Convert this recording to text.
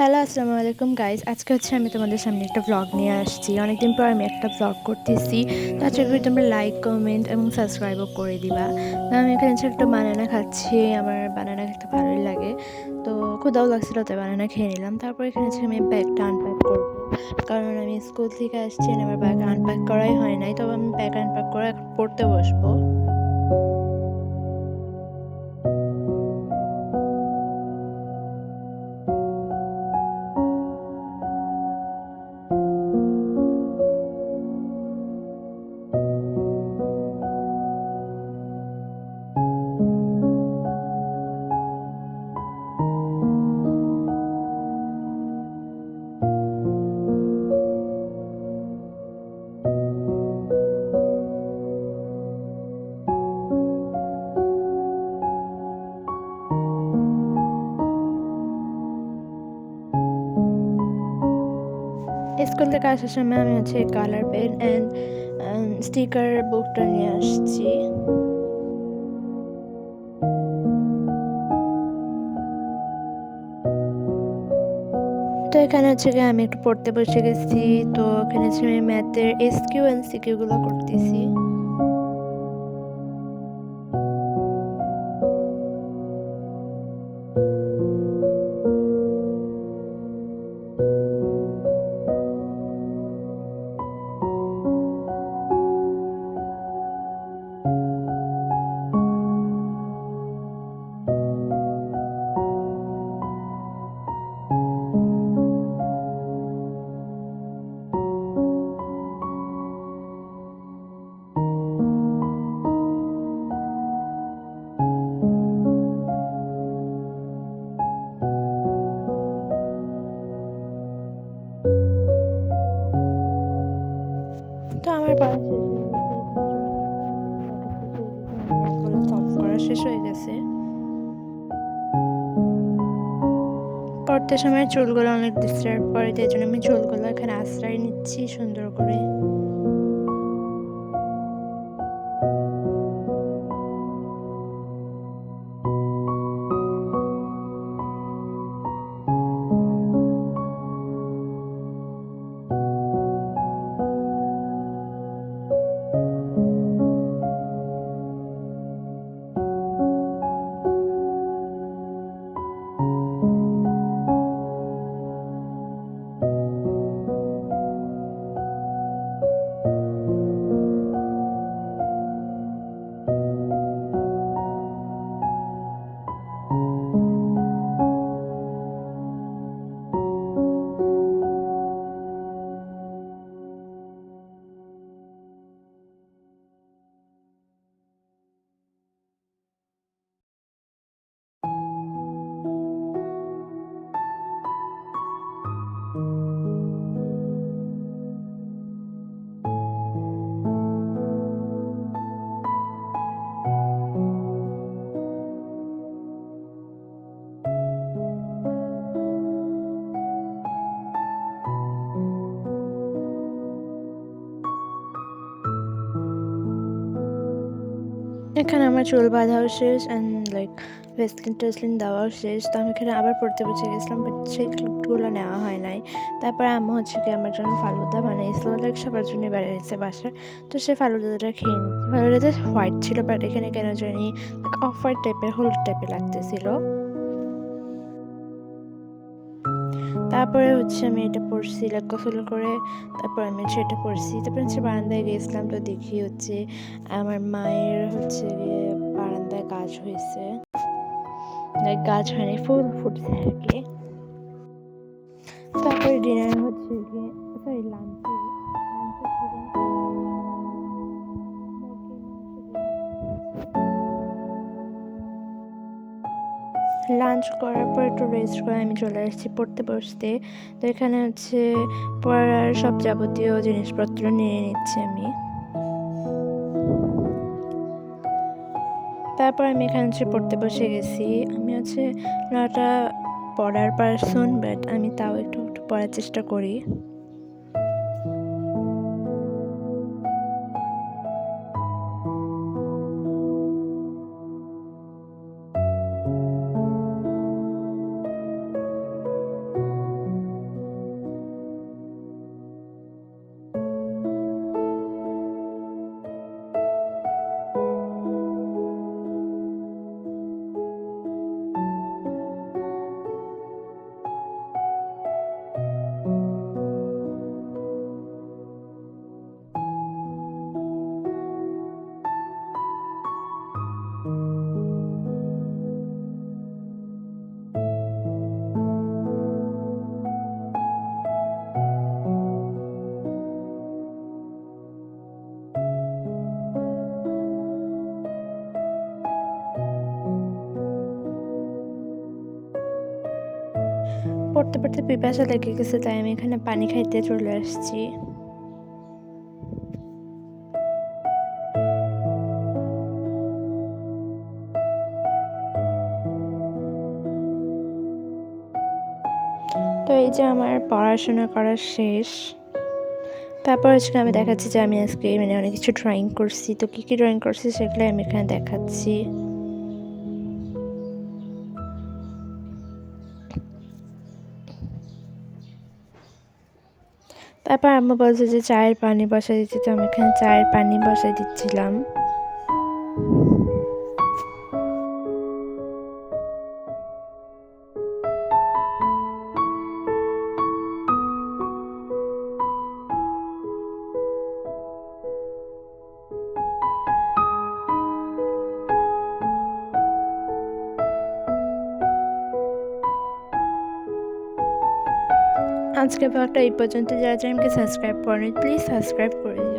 Hello, আসসালামু আলাইকুম guys. আজকে হচ্ছে আমি তোমাদের সামনে একটা ভ্লগ নিয়ে আসছি। অনেকদিন পর আমি একটা ভ্লগ করতেছি। তো আশা করি তোমরা লাইক, কমেন্ট এবং সাবস্ক্রাইবও করে দিবা। তো আমি এখানে হচ্ছে একটা বানানা খাচ্ছি। আমার বানানা খেতে ভালোই লাগে। তো ক্ষুধাও লাগছিল, তাই বানানা খেয়ে নিলাম। তারপর এখানে হচ্ছে আমি ব্যাগটা আনপ্যাক করব। কারণ আমি স্কুল থেকে আসছি, আমার ব্যাগ আনপ্যাক করাই হয় নাই। তবে আমি ব্যাগ আনপ্যাক করে এখন পড়তে বসবো। স্কুল থেকে আসার সময় আমি হচ্ছে কালার পেন অ্যান্ড স্টিকার বুকটা নিয়ে আসছি। তো এখানে হচ্ছে গিয়ে আমি একটু পড়তে বসে গেছি। তো এখানে হচ্ছে আমি ম্যাথের এসকিউ অ্যান্ড সিকিউ গুলো করতেছি। তো আমার পড়া শেষ হয়ে গেছে। এখানে সলভ করা শেষ হয়ে গেছে। পড়তে সময় চুলগুলো অনেক ডিস্টার্ব করে, তাই জন্য আমি চুলগুলো এখানে আশ্রয় নিচ্ছি সুন্দর করে। এখানে আমার চুল বাঁধাও শেষ অ্যান্ড লাইক ভেসলিন টেসলিন দেওয়াও শেষ। তো আমি এখানে আবার পড়তে বসে গেছিলাম, বাট সেই ক্লিপগুলো নেওয়া হয় নাই। তারপরে আম্মু হচ্ছে কি আমার জন্য ফালুদা বানিয়েছিল, লাইক সবার জন্য বেড়িয়েছে বাসায়। তো সে ফালুদাটা খেয়ে নিচ্ছি। ফালুদাটা হোয়াইট ছিল, বাট এখানে কেন জানি অফ হোয়াইট টাইপের, হলুদ টাইপের লাগতেছিল। তারপরে হচ্ছে আমি এটা পড়ছি, লাইক গোসল করে তারপর আমি হচ্ছে এটা পড়ছি। তারপরে হচ্ছে বারান্দায় গেছিলাম। তো দেখি হচ্ছে আমার মায়ের হচ্ছে গিয়ে বারান্দায় গাছ হয়েছে, লাইক গাছ হয়নি, ফুল ফুটছে আর কি। তারপরে ডিনার হচ্ছে গিয়ে, সরি লাঞ্চে লাঞ্চ করার পর একটু রেস্ট করে আমি চলে আসছি পড়তে বসতে। তো এখানে হচ্ছে পড়ার সব যাবতীয় জিনিসপত্র নিয়ে নিচ্ছি আমি। তারপর আমি এখানে হচ্ছে পড়তে বসে গেছি। আমি হচ্ছে নটা পড়ার পার্সন, বাট আমি তাও একটু একটু পড়ার চেষ্টা করি। পড়তে পড়তে পিপাসা লেগে গেছে, তাই আমি এখানে পানি খাইতে চলে আসছি। তো এই যে আমার পড়াশোনা করা শেষ। তারপর হচ্ছে আমি দেখাচ্ছি যে আমি আজকে মানে অনেক কিছু ড্রয়িং করছি। তো কী কী ড্রয়িং করছি সেগুলো আমি এখানে দেখাচ্ছি। তারপর আম্মু বলছে যে চায়ের পানি বসাই দিতে, তো আমি এখানে চায়ের পানি বসাই দিচ্ছিলাম। আজকে ব্লগটা এই পর্যন্ত। যারা আমাকে সাবস্ক্রাইব করেন প্লিজ সাবস্ক্রাইব করে দিন।